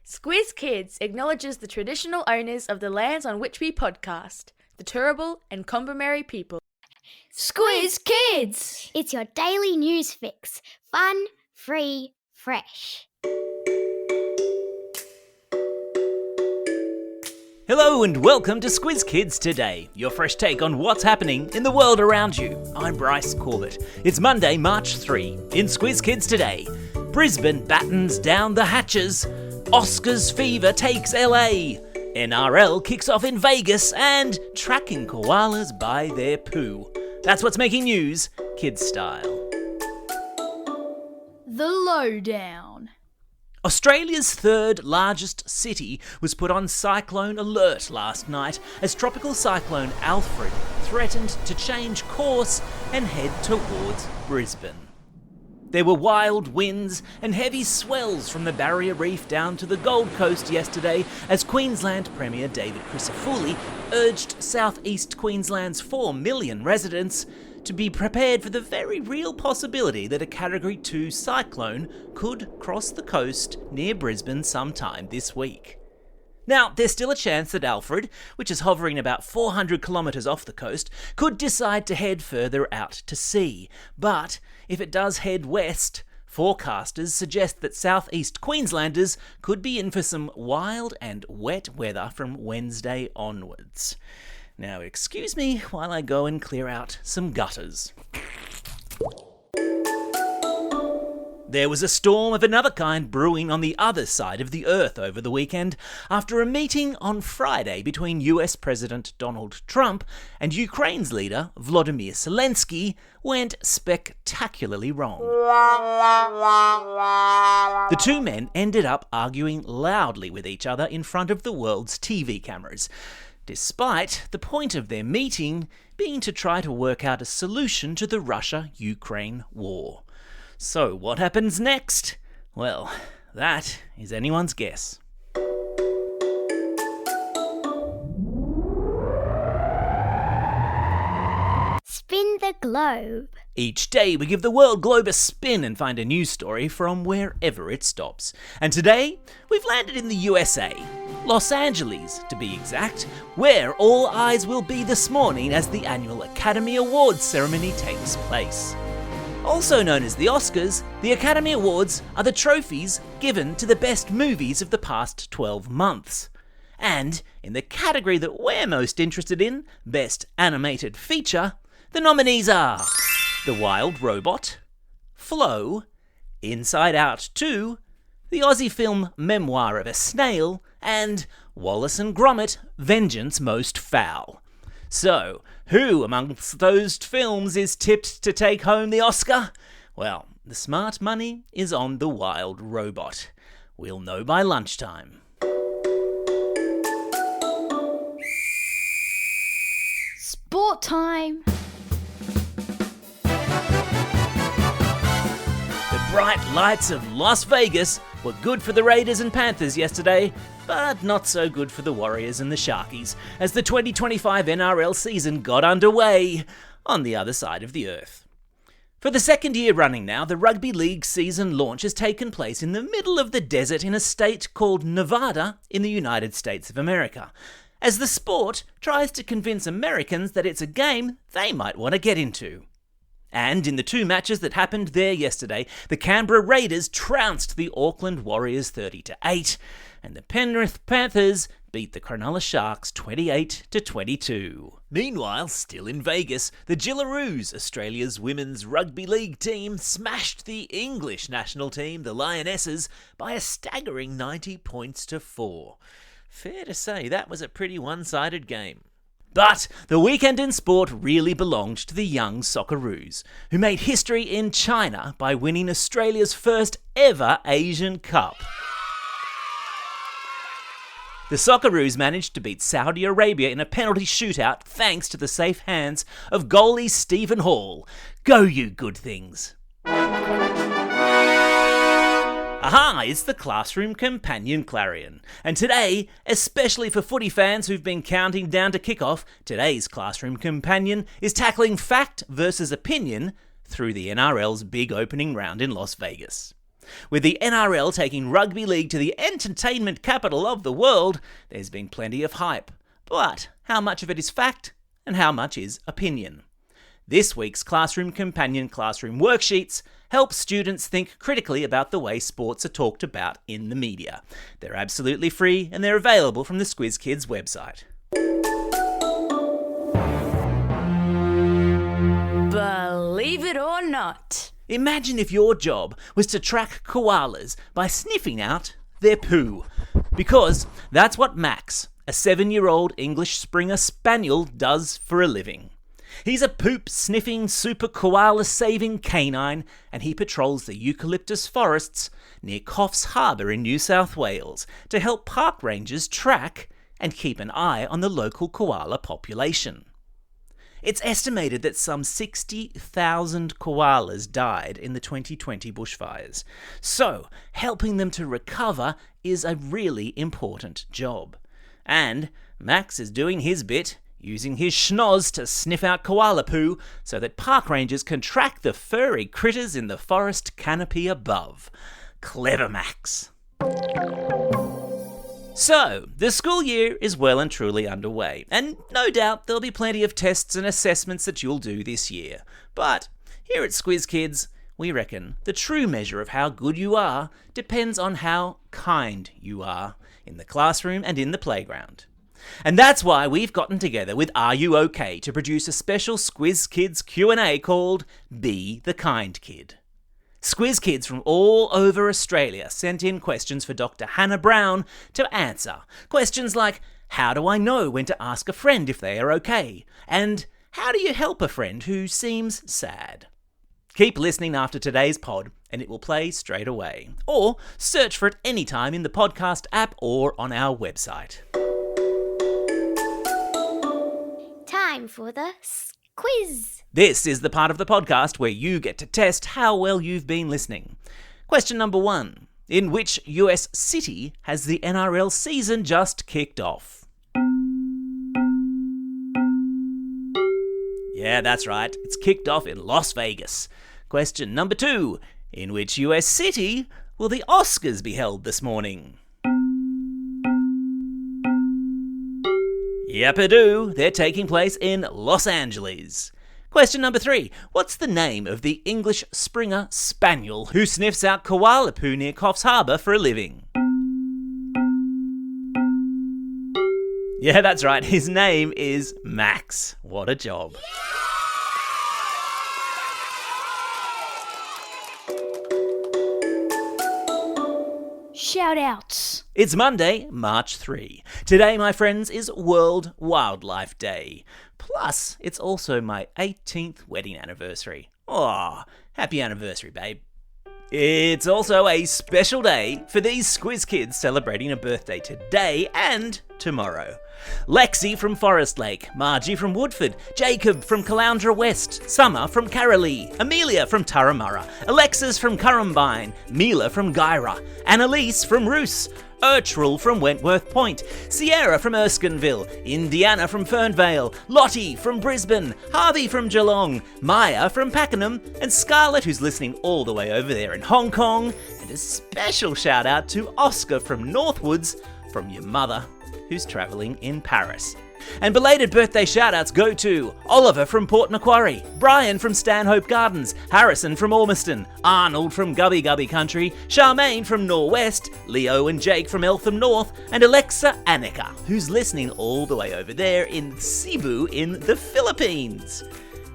Squiz Kids acknowledges the traditional owners of the lands on which we podcast, the Turrbal and Combermary people. Squiz Kids! It's your daily news fix. Fun, free, fresh. Hello and welcome to Squiz Kids Today, your fresh take on what's happening in the world around you. I'm Bryce Corbett. It's Monday, March 3. In Squiz Kids Today, Brisbane battens down the Hatches, Oscars fever takes LA, NRL kicks off in Vegas, and tracking koalas by their poo. That's what's making news, kids style. The Lowdown. Australia's third largest city was put on cyclone alert last night as Tropical Cyclone Alfred threatened to change course and head towards Brisbane. There were wild winds and heavy swells from the Barrier Reef down to the Gold Coast yesterday as Queensland Premier David Crisafulli urged South East Queensland's 4 million residents to be prepared for the very real possibility that a Category 2 cyclone could cross the coast near Brisbane sometime this week. Now, there's still a chance that Alfred, which is hovering about 400 kilometres off the coast, could decide to head further out to sea. But if it does head west, forecasters suggest that southeast Queenslanders could be in for some wild and wet weather from Wednesday onwards. Now, excuse me while I go and clear out some gutters. There was a storm of another kind brewing on the other side of the earth over the weekend after a meeting on Friday between US President Donald Trump and Ukraine's leader Volodymyr Zelensky went spectacularly wrong. The two men ended up arguing loudly with each other in front of the world's TV cameras, despite the point of their meeting being to try to work out a solution to the Russia-Ukraine war. So what happens next? Well, that is anyone's guess. Spin the globe. Each day we give the world globe a spin and find a news story from wherever it stops. And today, we've landed in the USA, Los Angeles to be exact, where all eyes will be this morning as the annual Academy Awards ceremony takes place. Also known as the Oscars, the Academy Awards are the trophies given to the best movies of the past 12 months. And in the category that we're most interested in, Best Animated Feature, the nominees are The Wild Robot, Flow, Inside Out 2, the Aussie film Memoir of a Snail, and Wallace and Gromit, Vengeance Most Foul. So, who amongst those films is tipped to take home the Oscar? Well, the smart money is on The Wild Robot. We'll know by lunchtime. Sport time. The bright lights of Las Vegas were good for the Raiders and Panthers yesterday, but not so good for the Warriors and the Sharkies, as the 2025 NRL season got underway on the other side of the earth. For the second year running now, the Rugby League season launch has taken place in the middle of the desert in a state called Nevada in the United States of America, as the sport tries to convince Americans that it's a game they might want to get into. And in the two matches that happened there yesterday, the Canberra Raiders trounced the Auckland Warriors 30-8, and the Penrith Panthers beat the Cronulla Sharks 28-22. Meanwhile, still in Vegas, the Gillaroos, Australia's women's rugby league team, smashed the English national team, the Lionesses, by a staggering 90 points to 4. Fair to say that was a pretty one-sided game. But the weekend in sport really belonged to the Young Socceroos, who made history in China by winning Australia's first ever Asian Cup. The Socceroos managed to beat Saudi Arabia in a penalty shootout thanks to the safe hands of goalie Stephen Hall. Go you good things! Aha, it's the Classroom Companion Clarion. And today, especially for footy fans who've been counting down to kick-off, today's Classroom Companion is tackling fact versus opinion through the NRL's big opening round in Las Vegas. With the NRL taking rugby league to the entertainment capital of the world, there's been plenty of hype. But how much of it is fact and how much is opinion? This week's Classroom Companion Classroom Worksheets help students think critically about the way sports are talked about in the media. They're absolutely free and they're available from the Squiz Kids website. Believe it or not. Imagine if your job was to track koalas by sniffing out their poo. Because that's what Max, a 7-year-old English Springer Spaniel, does for a living. He's a poop-sniffing, super koala-saving canine, and he patrols the eucalyptus forests near Coffs Harbour in New South Wales to help park rangers track and keep an eye on the local koala population. It's estimated that some 60,000 koalas died in the 2020 bushfires, so helping them to recover is a really important job. And Max is doing his bit, using his schnoz to sniff out koala poo so that park rangers can track the furry critters in the forest canopy above. Clever Max. So, the school year is well and truly underway, and no doubt there'll be plenty of tests and assessments that you'll do this year. But here at Squiz Kids, we reckon the true measure of how good you are depends on how kind you are in the classroom and in the playground. And that's why we've gotten together with Are You OK to produce a special Squiz Kids Q&A called Be the Kind Kid. Squiz Kids from all over Australia sent in questions for Dr. Hannah Brown to answer. Questions like, how do I know when to ask a friend if they are okay? And how do you help a friend who seems sad? Keep listening after today's pod and it will play straight away. Or search for it anytime in the podcast app or on our website. Time for the quiz. This is the part of the podcast where you get to test how well you've been listening. Question number 1. In which US city has the NRL season just kicked off? Yeah, that's right. It's kicked off in Las Vegas. Question number 2. In which US city will the Oscars be held this morning? Yep-a-doo, they're taking place in Los Angeles. Question number 3. What's the name of the English Springer Spaniel who sniffs out koala poo near Coffs Harbour for a living? Yeah, that's right. His name is Max. What a job. Shout-outs. It's Monday, March 3. Today, my friends, is World Wildlife Day. Plus, it's also my 18th wedding anniversary. Aw, happy anniversary, babe. It's also a special day for these Squiz Kids celebrating a birthday today and tomorrow. Lexi from Forest Lake, Margie from Woodford, Jacob from Caloundra West, Summer from Carolee, Amelia from Turramurra, Alexis from Currumbine, Mila from Gyra, Annalise from Roos, Urtrell from Wentworth Point, Sierra from Erskineville, Indiana from Fernvale, Lottie from Brisbane, Harvey from Geelong, Maya from Pakenham, and Scarlett, who's listening all the way over there in Hong Kong, and a special shout out to Oscar from Northwoods, from your mother, who's travelling in Paris. And belated birthday shout-outs go to Oliver from Port Macquarie, Brian from Stanhope Gardens, Harrison from Ormiston, Arnold from Gubby Gubby Country, Charmaine from Norwest, Leo and Jake from Eltham North, and Alexa Annika, who's listening all the way over there in Cebu in the Philippines.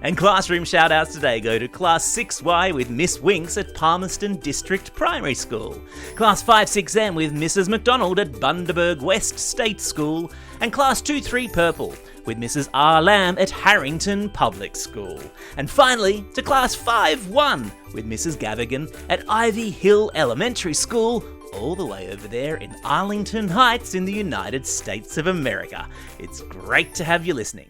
And classroom shout-outs today go to Class 6Y with Miss Winks at Palmerston District Primary School, Class 5-6M with Mrs. McDonald at Bundaberg West State School, and Class 2-3 Purple with Mrs. R. Lamb at Harrington Public School. And finally, to Class 5-1 with Mrs. Gavigan at Ivy Hill Elementary School, all the way over there in Arlington Heights in the United States of America. It's great to have you listening.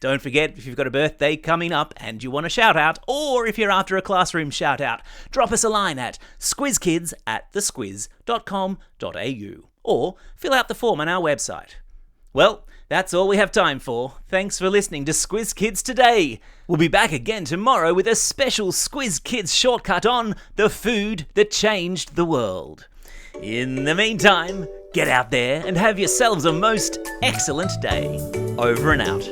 Don't forget, if you've got a birthday coming up and you want a shout-out, or if you're after a classroom shout-out, drop us a line at squizkids@thesquiz.com.au, or fill out the form on our website. Well, that's all we have time for. Thanks for listening to Squiz Kids today. We'll be back again tomorrow with a special Squiz Kids shortcut on the food that changed the world. In the meantime, get out there and have yourselves a most excellent day. Over and out.